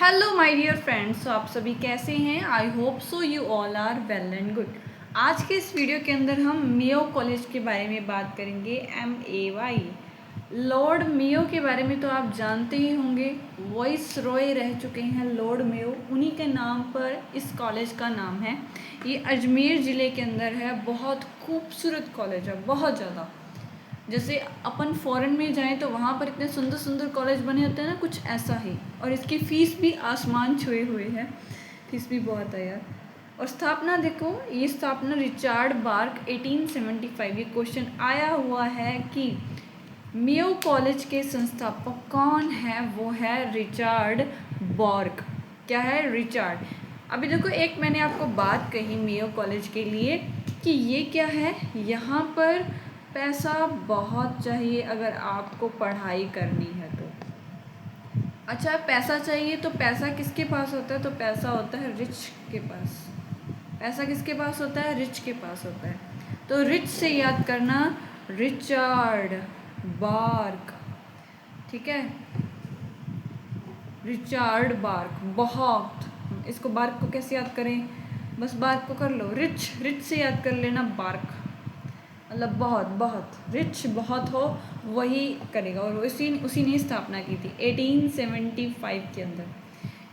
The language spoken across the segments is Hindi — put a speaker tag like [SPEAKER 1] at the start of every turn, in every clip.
[SPEAKER 1] हेलो माय डियर फ्रेंड्स, तो आप सभी कैसे हैं। I hope so you all are well and good. आज के इस वीडियो के अंदर हम मेयो कॉलेज के बारे में बात करेंगे। MAY लॉर्ड मेयो के बारे में तो आप जानते ही होंगे। वॉइस रॉय रह चुके हैं लॉर्ड मेयो, उन्हीं के नाम पर इस कॉलेज का नाम है। ये अजमेर ज़िले के अंदर है। बहुत खूबसूरत कॉलेज है, बहुत ज़्यादा। जैसे अपन फॉरेन में जाएं तो वहाँ पर इतने सुंदर सुंदर कॉलेज बने होते हैं ना, कुछ ऐसा ही। और इसकी फ़ीस भी आसमान छुए हुए है, फीस भी बहुत है यार। और स्थापना देखो, ये स्थापना रिचार्ड बार्क 1875। ये क्वेश्चन आया हुआ है कि मेयो कॉलेज के संस्थापक कौन है। वो है रिचार्ड बार्क। क्या है? रिचार्ड। अभी देखो, एक मैंने आपको बात कही मेयो कॉलेज के लिए कि ये क्या है, यहाँ पर पैसा बहुत चाहिए अगर आपको पढ़ाई करनी है तो। अच्छा, पैसा चाहिए तो पैसा किसके पास होता है? तो पैसा होता है रिच के पास। पैसा किसके पास होता है? रिच के पास होता है। तो रिच से याद करना, रिचार्ड बार्क। ठीक है, रिचार्ड बार्क। बहुत, इसको बार्क को कैसे याद करें? बस बार्क को कर लो, रिच, रिच से याद कर लेना बार्क, मतलब बहुत बहुत रिच, बहुत हो वही करेगा। और उसी ने स्थापना की थी 1875 के अंदर।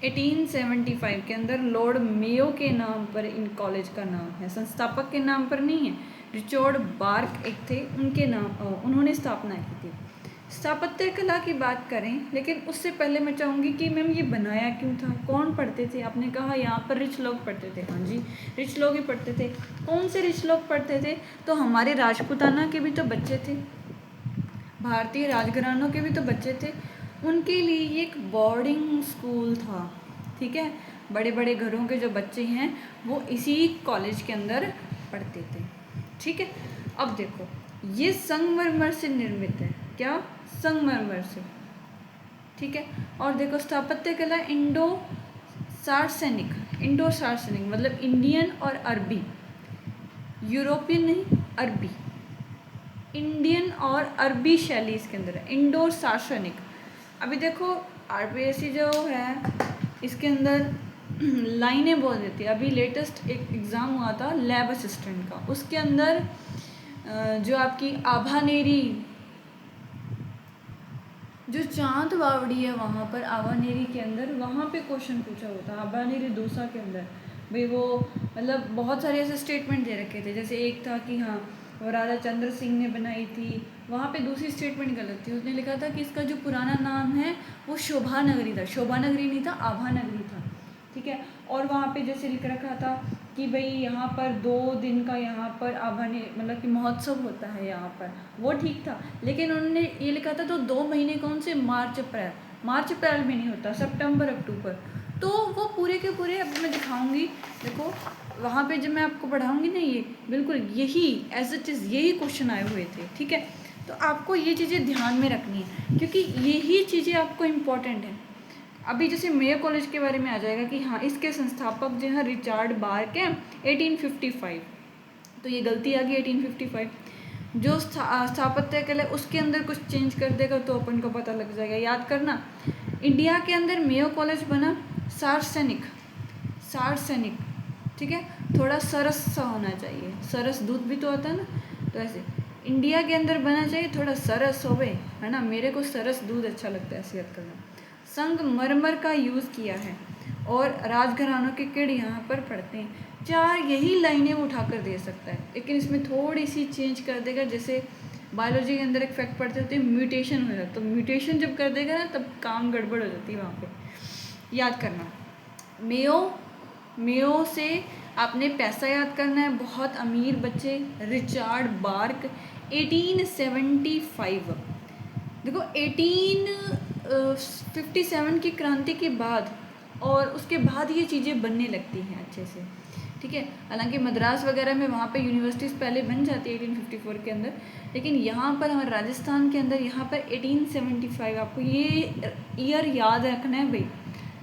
[SPEAKER 1] 1875 के अंदर लॉर्ड मेयो के नाम पर इन कॉलेज का नाम है, संस्थापक के नाम पर नहीं है। रिचर्ड बार्क एक थे, उनके नाम उन्होंने स्थापना की थी। स्थापत्य कला की बात करें, लेकिन उससे पहले मैं चाहूँगी कि मैम ये बनाया क्यों था, कौन पढ़ते थे? आपने कहा यहाँ पर रिच लोग पढ़ते थे। हाँ जी, रिच लोग ही पढ़ते थे। कौन से रिच लोग पढ़ते थे? तो हमारे राजपूताना के भी तो बच्चे थे, भारतीय राजघरानों के भी तो बच्चे थे। उनके लिए ये एक बोर्डिंग स्कूल था। ठीक है, बड़े बड़े घरों के जो बच्चे हैं वो इसी कॉलेज के अंदर पढ़ते थे। ठीक है, अब देखो, ये संगमरमर से निर्मित है। क्या? संगमरमर से। ठीक है, और देखो स्थापत्य कला इंडो सार्सेनिक। इंडो सार्सेनिक मतलब इंडियन और अरबी, यूरोपियन नहीं, अरबी। इंडियन और अरबी शैली इसके अंदर है, इंडो सार्सेनिक। अभी देखो, RPSC जो है इसके अंदर लाइनें बोल देती है। अभी लेटेस्ट एक एग्ज़ाम हुआ था लैब असिस्टेंट का, उसके अंदर जो आपकी आभानेरी, जो चांद बावड़ी है वहाँ पर आभानेरी के अंदर, वहाँ पे क्वेश्चन पूछा हुआ था आभानेरी दोसा के अंदर। भाई वो मतलब बहुत सारे ऐसे स्टेटमेंट दे रखे थे। जैसे एक था कि हाँ वो राजा चंद्र सिंह ने बनाई थी, वहाँ पे दूसरी स्टेटमेंट गलत थी। उसने लिखा था कि इसका जो पुराना नाम है वो शोभा नगरी था। शोभा नगरी नहीं था, आभा नगरी था। ठीक है, और वहाँ पे जैसे लिख रखा था कि भाई यहाँ पर 2 दिन का यहाँ पर आभाने मतलब कि महोत्सव होता है यहाँ पर, वो ठीक था। लेकिन उन्होंने ये लिखा था तो 2 महीने कौन से? मार्च अप्रैल। मार्च अप्रैल में नहीं होता, सितंबर अक्टूबर। तो वो पूरे के पूरे अब मैं दिखाऊंगी। देखो वहाँ पे जब मैं आपको पढ़ाऊंगी ना, ये बिल्कुल यही एज इट इज़ यही क्वेश्चन आए हुए थे। ठीक है, तो आपको ये चीज़ें ध्यान में रखनी है क्योंकि यही चीज़ें आपको इम्पोर्टेंट है। अभी जैसे मेयो कॉलेज के बारे में आ जाएगा कि हाँ इसके संस्थापक जो है रिचार्ड बार्क हैं 1855। तो ये गलती आ गई 1855। जो स्थापत्य कला उसके अंदर कुछ चेंज कर देगा तो अपन को पता लग जाएगा। याद करना, इंडिया के अंदर मेयो कॉलेज बना सार्वजनिक, सार्वजनिक। ठीक है, थोड़ा सरस सा होना चाहिए, सरस दूध भी तो आता है ना, तो ऐसे इंडिया के अंदर बना चाहिए, थोड़ा सरस होवे, है ना। मेरे को सरस दूध अच्छा लगता है सेहत करना। संगमरमर का यूज़ किया है और राजघरानों के किड यहाँ पर पढ़ते हैं। 4 यही लाइनें वो उठाकर दे सकता है, लेकिन इसमें थोड़ी सी चेंज कर देगा। जैसे बायोलॉजी के अंदर एक फैक्ट पढ़ते होते हैं, म्यूटेशन हो जाता, तो म्यूटेशन जब कर देगा ना तब काम गड़बड़ हो जाती है वहाँ पे। याद करना, मेयो, मेयो से आपने पैसा याद करना है। बहुत अमीर बच्चे, रिचार्ड बार्क 1875। देखो 1857 की क्रांति के बाद और उसके बाद ये चीज़ें बनने लगती हैं अच्छे से। ठीक है, हालांकि मद्रास वगैरह में वहाँ पे यूनिवर्सिटीज़ पहले बन जाती है 1854 के अंदर, लेकिन यहाँ पर हमारे राजस्थान के अंदर यहाँ पर 1875। आपको ये ईयर याद रखना है भाई।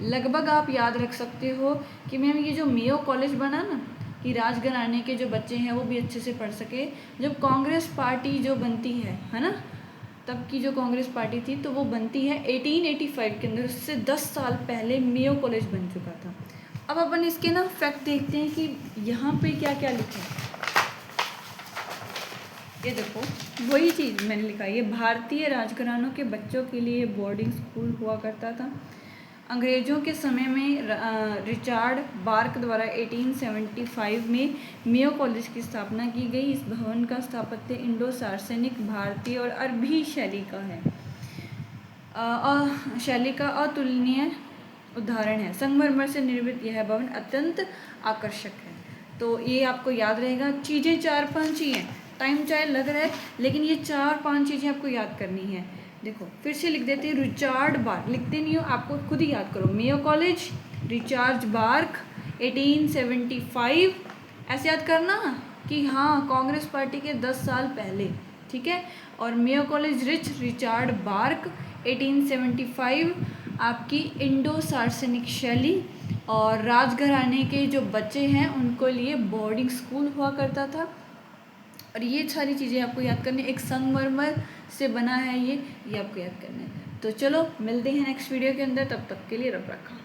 [SPEAKER 1] लगभग आप याद रख सकते हो कि मैम ये जो मेयो कॉलेज बना ना, कि राजघराने के जो बच्चे हैं वो भी अच्छे से पढ़ सके। जब कांग्रेस पार्टी जो बनती है ना, तब की जो कांग्रेस पार्टी थी तो वो बनती है 1885 के अंदर, उससे 10 साल पहले मेयो कॉलेज बन चुका था। अब अपन इसके ना फैक्ट देखते हैं कि यहाँ पे क्या क्या लिखा है। ये देखो वही चीज़ मैंने लिखा है, ये भारतीय राजघरानों के बच्चों के लिए बोर्डिंग स्कूल हुआ करता था। अंग्रेज़ों के समय में रिचार्ड बार्क द्वारा 1875 में मेयो कॉलेज की स्थापना की गई। इस भवन का स्थापत्य इंडो सार्सेनिक, भारतीय और अरबी शैली का है। शैली का अतुलनीय उदाहरण है। संगमरमर से निर्मित यह भवन अत्यंत आकर्षक है। तो ये आपको याद रहेगा। चीज़ें 4-5 ही हैं, टाइम चाहे लग रहा है लेकिन ये 4-5 चीज़ें आपको याद करनी है। देखो फिर से लिख देते हैं, रिचार्ड बार्क, लिखते नहीं हो, आपको खुद ही याद करो। मेयो कॉलेज, रिचार्ड बार्क, 1875, ऐसे याद करना कि हाँ कांग्रेस पार्टी के 10 साल पहले, ठीक है। और मेयो कॉलेज रिचार्ड बार्क 1875, आपकी इंडो सार्सेनिक शैली, और राजघराने के जो बच्चे हैं उनको लिए बोर्डिंग स्कूल हुआ करता था। और ये सारी चीज़ें आपको याद करनी, एक संगमरमर से बना है ये आपको याद करना है। तो चलो मिलते हैं नेक्स्ट वीडियो के अंदर, तब तक के लिए रब रखा।